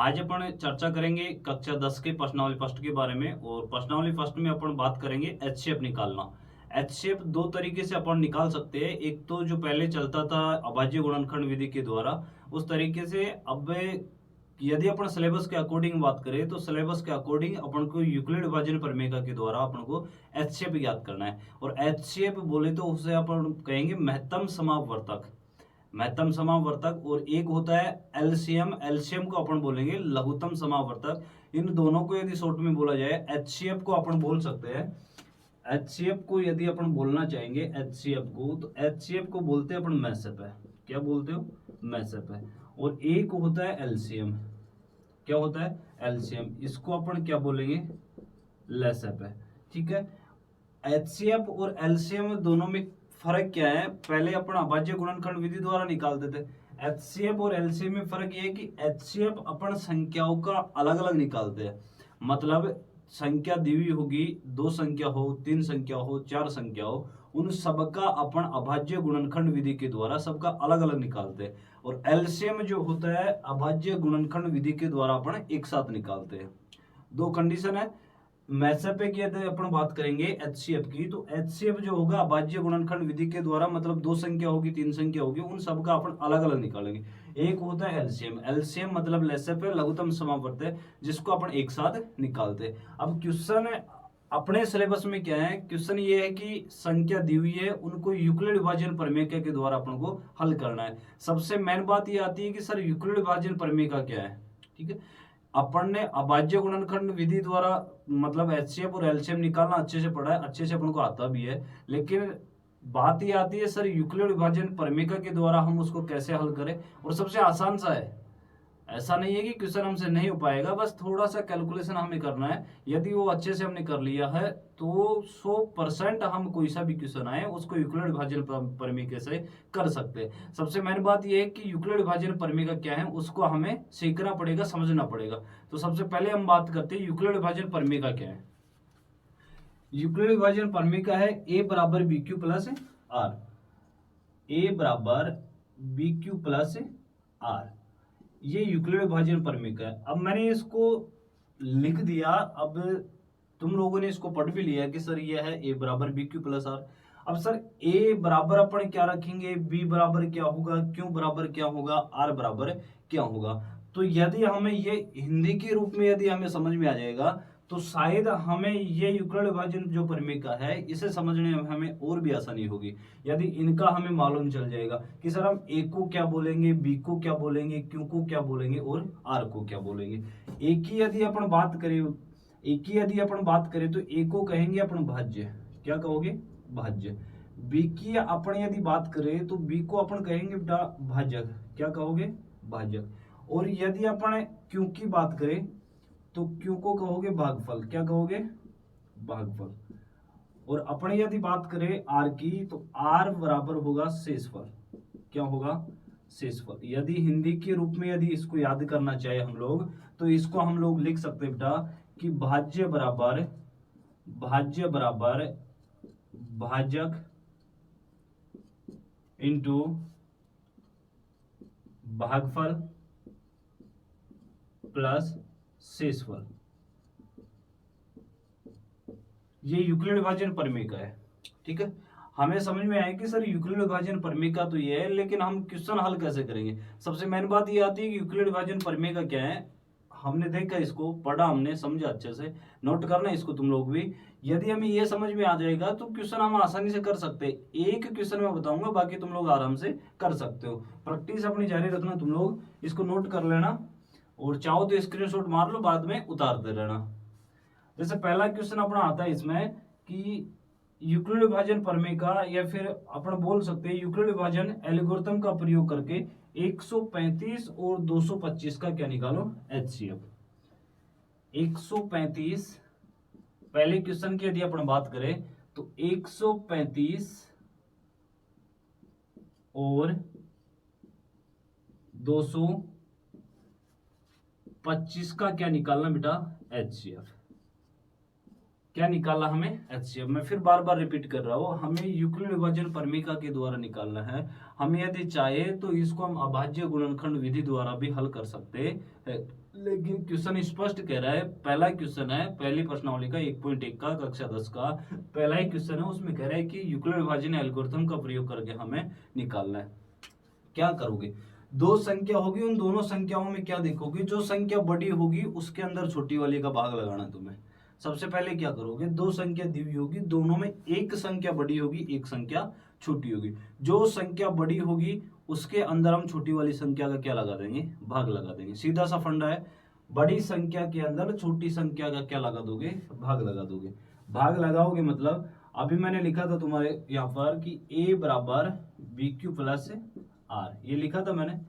आज अपन चर्चा करेंगे कक्षा 10 के प्रश्नावली फर्स्ट के बारे में। और प्रश्नावली फर्स्ट में अपन बात करेंगे एच शेप निकालना। एच शेप दो तरीके से अपन निकाल सकते हैं। एक तो जो पहले चलता था अभाज्य गुणनखंड विधि के द्वारा, उस तरीके से। अब यदि अपन सिलेबस के अकॉर्डिंग बात करें तो सिलेबस के अकॉर्डिंग अपन को यूक्लिड विभाजन प्रमेय के द्वारा अपन को एच शेप ज्ञात करना है। और एच शेप बोले तो उसे अपन कहेंगे महत्तम समापवर्तक। महत्तम समावर्तक। और एक होता है एलसीएम। एलसीएम को अपन बोलेंगे लघुत्तम समावर्तक। इन दोनों को यदि शॉर्ट में बोला जाए, एचसीएफ को अपन बोल सकते हैं। एचसीएफ को यदि अपन बोलना चाहेंगे एचसीएफ को, तो एचसीएफ को बोलते हैं अपन मैसेप है। क्या बोलते हो? मैसेप है। और एक होता है एलसीएम। क्या होता है? एलसीएम। इसको अपन क्या बोलेंगे? लेसेप है। ठीक है। एचसीएफ और एलसीएम दोनों में फर्क क्या है? पहले अपन अभाज्य गुणनखंड विधि द्वारा निकालते थे। एचसीएफ और एलसीएम में फर्क ये है कि एचसीएफ अपन संख्याओं का अलग अलग निकालते हैं। मतलब संख्या दी हुई होगी, दो संख्या हो, तीन संख्या हो, चार संख्या हो, उन सबका अपन अभाज्य गुणनखंड विधि के द्वारा सबका अलग अलग निकालते हैं। और एलसीएम जो होता है अभाज्य गुणनखंड विधि के द्वारा अपन एक साथ निकालते हैं। दो कंडीशन है। मैसेप पे की अपन बात करेंगे एचसीएफ की, तो एचसीएफ जो होगा अभाज्य गुणनखंड विधि के द्वारा, मतलब दो संख्या होगी, तीन संख्या होगी, उन सबका अपन अलग अलग निकालेंगे। एक होता है एलसीएम। एलसीएम मतलब लेसेप है, लघुत्तम समावर्त है, जिसको अपन एक साथ निकालते हैं। अब क्वेश्चन अपने सिलेबस में क्या है? क्वेश्चन ये है कि संख्या दी हुई है, उनको यूक्लिड विभाजन प्रमेय के द्वारा अपन को हल करना है। सबसे मेन बात ये आती है कि सर यूक्लिड विभाजन प्रमेय क्या है? ठीक है। अपन ने अभाज्य गुणनखंड विधि द्वारा मतलब एचसीएफ और एलसीएम निकालना अच्छे से पढ़ा है, अच्छे से अपन को आता भी है। लेकिन बात ये आती है सर यूक्लिड विभाजन प्रमेय के द्वारा हम उसको कैसे हल करें। और सबसे आसान सा है। ऐसा नहीं है कि क्वेश्चन हमसे नहीं हो पाएगा, बस थोड़ा सा कैलकुलेशन हमें करना है। यदि वो अच्छे से हमने कर लिया है तो 100% हम कोई सा भी क्वेश्चन आए उसको यूक्लिड विभाजन प्रमेय से कर सकते हैं। सबसे मेन बात यह है कि यूक्लिड विभाजन प्रमेय क्या है उसको हमें सीखना पड़ेगा, समझना पड़ेगा। तो सबसे पहले हम बात करते हैं यूक्लिड विभाजन प्रमेय क्या है। यूक्लिड विभाजन प्रमेय है ए बराबर बी क्यू प्लस आर। ए बराबर बी क्यू प्लस आर, ये यूक्लिड विभाजन प्रमेय है। अब मैंने इसको लिख दिया। अब तुम लोगों ने इसको पढ़ भी लिया कि सर ये है ए बराबर बी क्यू प्लस आर। अब सर ए बराबर अपन क्या रखेंगे, बी बराबर क्या होगा, क्यू बराबर क्या होगा, आर बराबर क्या होगा। तो यदि हमें ये हिंदी के रूप में यदि हमें समझ में आ जाएगा तो शायद हमें ये यूक्लिड विभाजन जो प्रमेय का है इसे समझने में हमें और भी आसानी होगी। यदि इनका हमें मालूम चल जाएगा कि सर हम ए को क्या बोलेंगे, बी को क्या बोलेंगे, क्यू को क्या बोलेंगे और आर को क्या बोलेंगे। ए की यदि अपन बात करें, तो ए को कहेंगे अपन भाज्य। क्या कहोगे? भाज्य। बी की अपन यदि बात करें तो बी को अपन कहेंगे बेटा भाजक। क्या कहोगे? भाजक। और यदि अपन क्यू की बात करें तो क्यू को कहोगे भागफल। क्या कहोगे? भागफल। और अपन यदि बात करें आर की तो आर बराबर होगा शेषफल। क्या होगा? शेषफल। यदि हिंदी के रूप में यदि इसको याद करना चाहे हम लोग तो इसको हम लोग लिख सकते हैं बेटा कि भाज्य बराबर भाजक इंटू भागफल प्लस शेषफल। ये यूक्लिड विभाजन प्रमेय का है। ठीक है। हमें समझ में आया कि सर यूक्लिड विभाजन प्रमेय का तो ये है, लेकिन हम क्वेश्चन हल कैसे करेंगे। सबसे मेन बात ये आती है कि यूक्लिड विभाजन प्रमेय का क्या है। हमने देखा, इसको पढ़ा, हमने समझा, अच्छे से नोट करना इसको तुम लोग भी। यदि हमें ये समझ में आ जाएगा तो क्वेश्चन हम आसानी से कर सकते हैं। एक क्वेश्चन मैं बताऊंगा, बाकी तुम लोग आराम से कर सकते हो। प्रैक्टिस अपनी जारी रखना, तुम लोग इसको नोट कर लेना और चाहो तो स्क्रीनशॉट मार लो, बाद में उतारते रहना। जैसे पहला क्वेश्चन अपना आता है इसमें कि यूक्लिड विभाजन प्रमेय का, या फिर अपन बोल सकते हैं यूक्लिड विभाजन एल्गोरिथम का प्रयोग करके 135 और 225 का क्या निकालो, एचसीएफ। 135, पहले क्वेश्चन की यदि अपन बात करें तो 135 और 225 का क्या निकालना बेटा, एचसीएफ। क्या निकालना हमें, एचसीएफ। मैं फिर बार बार रिपीट कर रहा हूँ, हमें यूक्लिड विभाजन परमिका के द्वारा निकालना है। हम यदि चाहे तो इसको हम अभाज्य गुणनखंड विधि द्वारा भी हल कर सकते हैं, लेकिन क्वेश्चन स्पष्ट कह रहा है, पहला क्वेश्चन है पहली प्रश्नावली का 1.1 का कक्षा 10 का पहला ही क्वेश्चन है, उसमें कह रहा है कि यूक्लिड विभाजन एल्गोरिथम का प्रयोग करके हमें निकालना है। क्या करोगे, दो संख्या होगी, उन दोनों संख्याओं में क्या देखोगे, जो संख्या बड़ी होगी उसके अंदर छोटी वाली का भाग लगाना है तुम्हें। सबसे पहले क्या करोगे, दो संख्या दी हुई होगी, दोनों में एक संख्या बड़ी होगी, एक संख्या छोटी होगी। जो संख्या बड़ी होगी उसके अंदर हम छोटी वाली संख्या का क्या लगा देंगे, भाग लगा देंगे। सीधा सा फंडा है, बड़ी संख्या के अंदर छोटी संख्या का क्या लगा दोगे, भाग लगा दोगे। भाग लगाओगे मतलब अभी मैंने लिखा था तुम्हारे यहाँ पर कि a बराबर बी क्यू प्लस आर, ये लिखा था मैंने।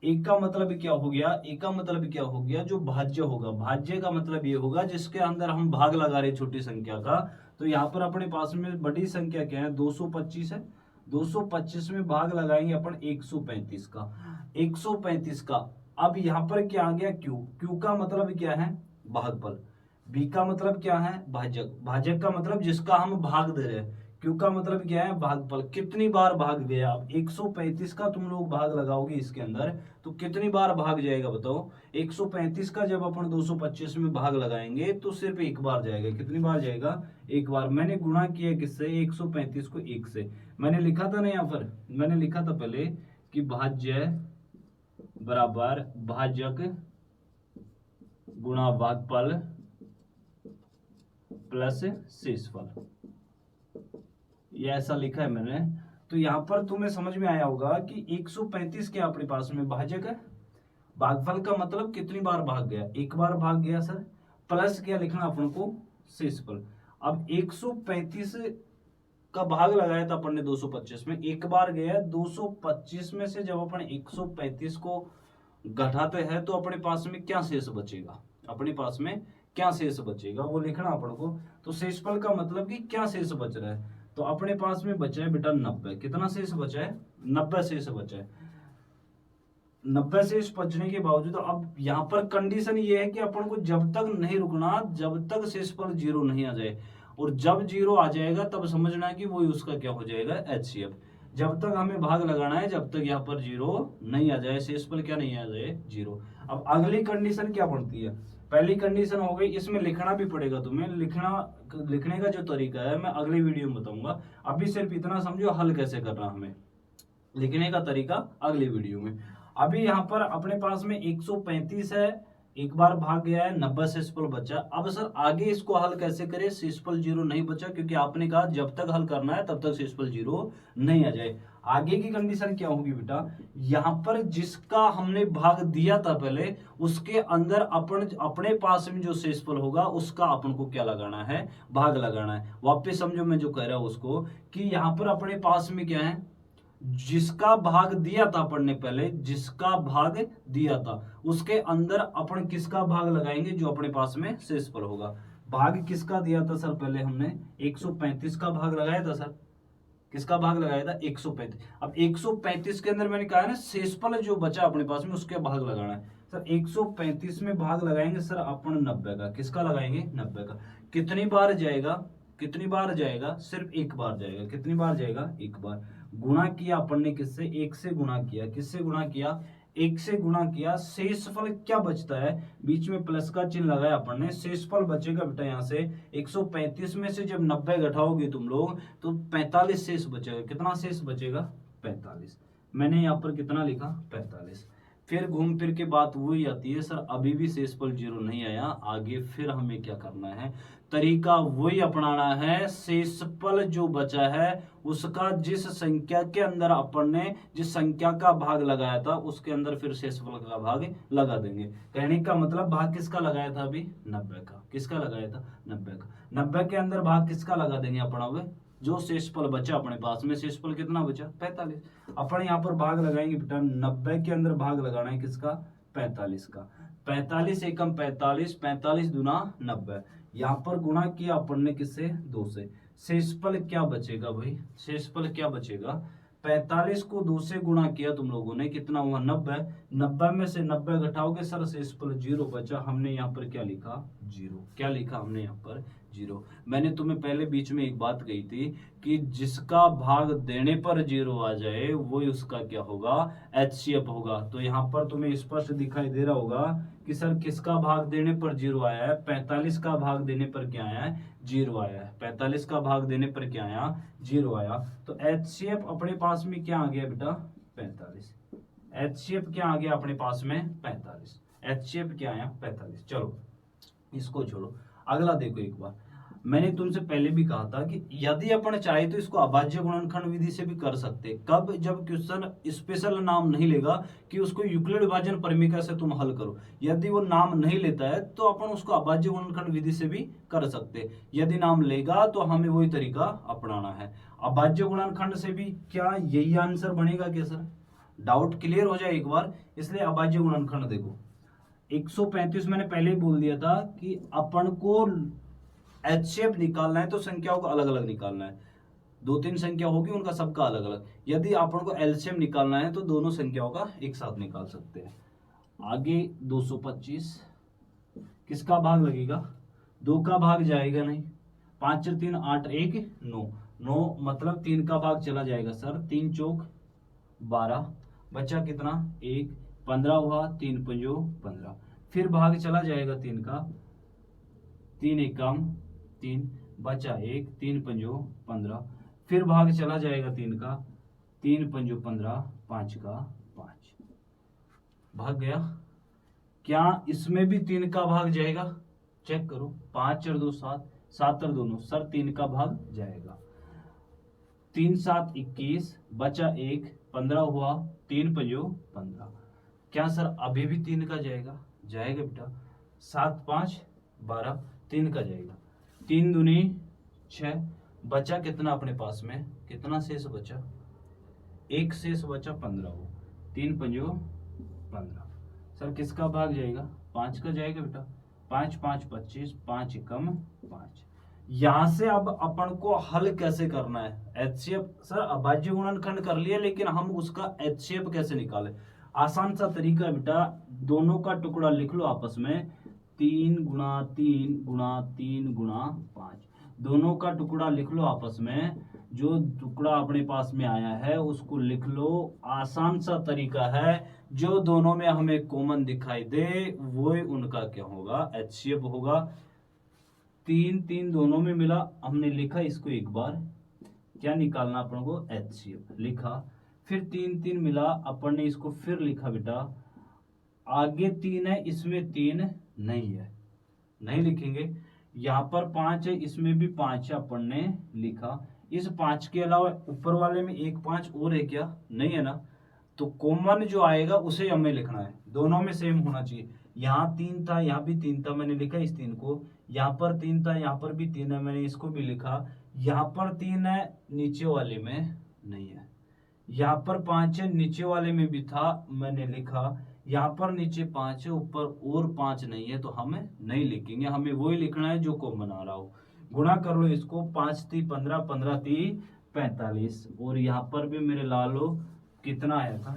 एक का मतलब क्या हो गया, एक का मतलब क्या हो गया, जो भाज्य होगा, भाज्य का मतलब ये होगा जिसके अंदर हम भाग लगा रहे छोटी संख्या का। तो यहाँ पर अपने पास में बड़ी संख्या क्या है, 225 है, 225 में भाग लगाएंगे अपन 135 का, 135 का। अब यहाँ पर क्या आ गया, क्यू, क्यू का मतलब क्या है, भागफल। बी का मतलब क्या है, भाजक, भाजक का मतलब जिसका हम भाग दे रहे हैं। क्यू का मतलब क्या है, भागफल। कितनी बार भाग गया, आप 135 का तुम लोग भाग लगाओगे इसके अंदर तो कितनी बार भाग जाएगा बताओ। 135 का जब अपन 225 में भाग लगाएंगे तो सिर्फ एक बार जाएगा। कितनी बार जाएगा, एक बार। मैंने गुणा किया किससे, 135 को 1 से। मैंने लिखा था ना यहाँ पर, मैंने लिखा था पहले कि भाज्य बराबर भाजक गुणा भागफल प्लस शेषफल, ये ऐसा लिखा है मैंने। तो यहाँ पर तुम्हें समझ में आया होगा कि 135 क्या अपने पास में भाजक है, भागफल का मतलब कितनी बार भाग गया, एक बार भाग गया सर, प्लस क्या लिखना अपन को, शेषफल। अब 135 का भाग लगाया था अपन ने 225 में, एक बार गया, 225 में से जब अपन 135 को घटाते हैं तो अपने पास में क्या शेष बचेगा, अपने पास में क्या शेष बचेगा वो लिखना अपन को। तो शेषफल का मतलब कि क्या शेष बच रहा है, तो अपने पास में बचा है बेटा 90। कितना शेष बचा है, 90 शेष बचा है। 90 शेष बचने के बावजूद तो अब यहाँ पर कंडीशन ये है कि अपन को जब तक नहीं रुकना जब तक शेषफल 0 नहीं आ जाए, और जब 0 आ जाएगा तब समझना है कि वो उसका क्या हो जाएगा, एचसीएफ। जब तक हमें भाग लगाना है जब तक यहाँ पर 0 नहीं आ जाए, शेषफल क्या नहीं आ जाए, 0। अब अगली कंडीशन क्या बनती है, पहली कंडीशन हो गई, इसमें लिखना भी पड़ेगा तुम्हें, लिखने का जो तरीका है मैं अगली वीडियो में बताऊंगा। अभी सिर्फ इतना समझो हल कैसे करना, हमें लिखने का तरीका अगली वीडियो में। अभी यहाँ पर अपने पास में 135 है, एक बार भाग गया है, 90 शेषफल बचा। अब सर आगे इसको हल कैसे करें, शेषफल 0 नहीं बचा, क्योंकि आपने कहा जब तक हल करना है तब तक शेषफल 0 नहीं आ जाए। आगे की कंडीशन क्या होगी बेटा, यहाँ पर जिसका हमने भाग दिया था पहले उसके अंदर अपन अपने पास में जो शेषफल होगा उसका अपन को क्या लगाना है, भाग लगाना है। वापस समझो मैं जो कह रहा हूं उसको, कि यहाँ पर अपने पास में क्या है, जिसका भाग दिया था अपन ने पहले, जिसका भाग दिया था उसके अंदर अपन किसका भाग लगाएंगे, जो अपने पास में शेषफल होगा। भाग किसका दिया था सर, पहले हमने 135 का भाग लगाया था सर, किसका भाग लगाया था, 135। अब 135 के अंदर मैंने कहा है ना शेषफल जो बचा अपने पास में उसके भाग लगाना है। सर 135 में भाग लगाएंगे सर अपन 90 का, किसका लगाएंगे, 90 का। कितनी बार जाएगा, कितनी बार जाएगा, सिर्फ एक बार जाएगा। कितनी बार जाएगा, एक बार। गुणा किया अपन ने किससे, 1 से गुणा किया, किससे गुणा किया, 1 से गुणा किया। शेषफल क्या बचता है, बीच में प्लस का चिन्ह लगाया अपन ने, शेषफल बचेगा बेटा यहाँ से 135 में से जब 90 घटाओगे तुम लोग तो 45 शेष बचेगा। कितना शेष बचेगा, 45। मैंने यहाँ पर कितना लिखा, 45। फिर घूम फिर के बात वही आती है, सर अभी भी शेषफल 0 नहीं आया, आगे फिर हमें क्या करना है, तरीका वही अपनाना है। शेषफल जो बचा है उसका जिस संख्या के अंदर अपन ने जिस संख्या का भाग लगाया था उसके अंदर फिर शेषफल का भाग लगा देंगे। कहने का मतलब भाग किसका लगाया था अभी, 90 का। किसका लगाया था, 90 का। 90 के अंदर भाग किसका लगा देंगे अपन, अब जो शेषफल बचा अपने पास में, शेषफल कितना बचा, 45। अपन यहाँ पर भाग लगाएंगे बेटा, 90 के अंदर भाग लगाना है किसका, 45 का। 45 एकम 45, 45 दूना 90। यहाँ पर गुणा किया अपन ने किससे, 2 से। शेषफल क्या बचेगा भाई, शेषफल क्या बचेगा, 45 को 2 से गुणा किया तुम लोगों ने, कितना हुआ 90। 90 में से 90 घटाओगे सर, शेष पर 0 बचा। हमने यहाँ पर क्या लिखा, 0। क्या लिखा हमने यहाँ पर, 0। मैंने तुम्हें पहले बीच में एक बात कही थी कि जिसका भाग देने पर 0 आ जाए वो उसका क्या होगा, HCF होगा। तो यहाँ पर तुम्हें स्पष्ट दिखाई दे रहा होगा कि सर किसका भाग देने पर 0 आया है, 45 का भाग देने पर क्या आया है, 0 आया है। 45 का भाग देने पर क्या आया, 0 आया। तो HCF अपने पास में क्या आ गया बेटा, 45। HCF क्या आ गया अपने पास में, 45। HCF क्या आया, 45। चलो इसको छोड़ो, अगला देखो एक बार। मैंने तुमसे पहले भी कहा था कि यदि अपन चाहे तो इसको अभाज्य गुणनखंड विधि से भी कर सकते। कब, जब क्वेश्चन स्पेशल नाम नहीं लेगा कि उसको यूक्लिड विभाजन परिमेय से तुम हल करो। यदि वो नाम नहीं लेता है तो अपन उसको अभाज्य गुणनखंड विधि से भी कर सकते। यदि नाम लेगा तो हमें वही तरीका अपनाना है। अभाज्य गुणनखंड से भी क्या यही आंसर बनेगा क्या सर, डाउट क्लियर हो जाए एक बार। इसलिए अभाज्य गुणनखंड देखो 135 मैंने पहले ही बोल दिया था कि अपन को HCF निकालना है तो संख्याओं को अलग अलग निकालना है। 2-3 संख्या होगी उनका सबका अलग अलग। यदि अपन को LCM निकालना है तो दोनों संख्याओं का एक साथ निकाल सकते हैं। आगे 225 किसका भाग लगेगा, 2 का भाग जाएगा नहीं। 5 4 3 8 1 9, 9 मतलब 3 का भाग चला जाएगा सर, 3 चौक 12, बचा कितना 1, 15 हुआ, 3 पंजो 15। फिर भाग चला जाएगा 3 का, 3 एकम 3, बचा 1, 3 पंजो 15। फिर भाग चला जाएगा 3 का, 3 पंजो 15, 5 का 5, भाग गया। क्या इसमें भी 3 का भाग जाएगा, चेक करो। 5 और 2 7, 7 और 2 9, सर 3 का भाग जाएगा। 3 7 21, बचा 1, 15 हुआ, 3 पंजो 15। क्या सर अभी भी 3 का जाएगा, जाएगा बेटा। 7 5 12, 3 का जाएगा। 3 दूनी 6, बचा कितना अपने पास में, कितना शेष बचा, 1 शेष बचा 15 हो, 3 पंजो 15। सर किसका भाग जाएगा, 5 का जाएगा बेटा। 5 5 25, 5 एकम 5। यहां से अब अपन को हल कैसे करना है, HCF सर अभाज्य गुणनखंड कर लिया, लेकिन हम उसका HCF कैसे निकाले। आसान सा तरीका बेटा, दोनों का टुकड़ा लिख लो आपस में, 3 गुणा 3 गुणा 3 गुणा 5। दोनों का टुकड़ा लिख लो आपस में, जो टुकड़ा अपने पास में आया है उसको लिख लो। आसान सा तरीका है, जो दोनों में हमें कॉमन दिखाई दे वो उनका क्या होगा, HCF होगा। 3 3 दोनों में मिला, हमने लिखा इसको एक बार, क्या निकालना अपन को, HCF लिखा। फिर 3 3 मिला, अपन ने इसको फिर लिखा बेटा। आगे 3 है, इसमें 3 नहीं है, नहीं लिखेंगे। यहाँ पर 5 है, इसमें भी 5 है, अपन ने लिखा। इस 5 के अलावा ऊपर वाले में एक 5 और है क्या, नहीं है ना। तो कॉमन जो आएगा उसे हमें लिखना है, दोनों में सेम होना चाहिए। यहाँ 3 था, यहाँ भी 3 था, मैंने लिखा इस 3 को। यहाँ पर 3 था, यहाँ पर भी 3 है, मैंने इसको भी लिखा। यहाँ पर 3 है, नीचे वाले में नहीं है। यहाँ पर 5 है, नीचे वाले में भी था, मैंने लिखा। यहाँ पर नीचे 5 है, ऊपर और 5 नहीं है, तो हमें नहीं लिखेंगे, हमें वही लिखना है जो कॉमन आ रहा हो। गुणा कर लो इसको, 5 3 15, 15 3 45। और यहाँ पर भी मेरे लालो कितना आया था,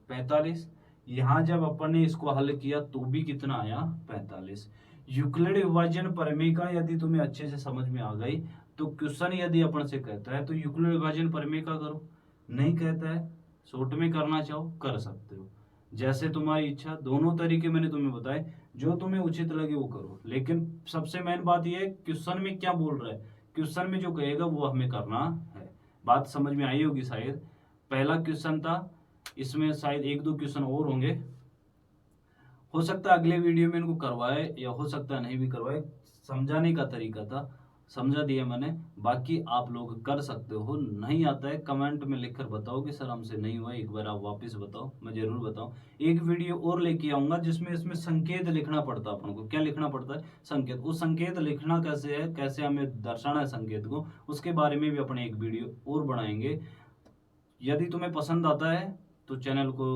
45। यहाँ जब अपन ने इसको हल किया तो भी कितना आया, 45। यूक्लिड विभाजन प्रमेय का यदि तुम्हें अच्छे से समझ में आ गई तो क्वेश्चन यदि अपन से कहता है तो यूक्लिड विभाजन प्रमेय का करो, नहीं कहता है शॉर्ट में करना चाहो कर सकते हो, जैसे तुम्हारी इच्छा। दोनों तरीके मैंने तुम्हें बताए, जो तुम्हें उचित लगे वो करो। लेकिन सबसे मेन बात यह है क्वेश्चन में क्या बोल रहा है, क्वेश्चन में जो कहेगा वो हमें करना है। बात समझ में आई होगी शायद। पहला क्वेश्चन था, इसमें शायद 1-2 क्वेश्चन और होंगे, हो सकता है अगले वीडियो में इनको करवाए या हो सकता है नहीं भी करवाए। समझाने का तरीका था, समझा दिया मैंने। बाकी आप लोग कर सकते हो, नहीं आता है कमेंट में लिखकर बताओ कि सर हमसे नहीं हुआ, एक बार आप वापस बताओ, मैं जरूर बताऊं। एक वीडियो और लेके आऊंगा जिसमें इसमें संकेत लिखना पड़ता है अपन को। क्या लिखना पड़ता है, संकेत। वो संकेत लिखना कैसे है, कैसे हमें दर्शाना है संकेत को, उसके बारे में भी अपने एक वीडियो और बनाएंगे। यदि तुम्हें पसंद आता है तो चैनल को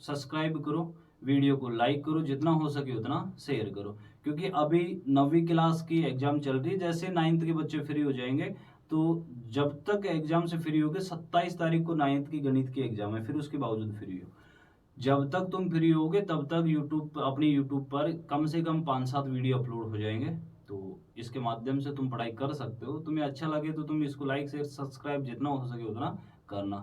सब्सक्राइब करो, वीडियो को लाइक करो, जितना हो सके उतना शेयर करो। क्योंकि अभी 9वीं क्लास की एग्जाम चल रही है, जैसे 9th के बच्चे फ्री हो जाएंगे तो जब तक एग्जाम से फ्री होगे, 27 तारीख को 9th की गणित की एग्जाम है, फिर उसके बावजूद फ्री हो। जब तक तुम फ्री होगे तब तक यूट्यूब, अपनी यूट्यूब पर कम से कम 5-7 वीडियो अपलोड हो जाएंगे। तो इसके माध्यम से तुम पढ़ाई कर सकते हो। तुम्हें अच्छा लगे तो तुम इसको लाइक शेयर सब्सक्राइब जितना हो सके उतना करना।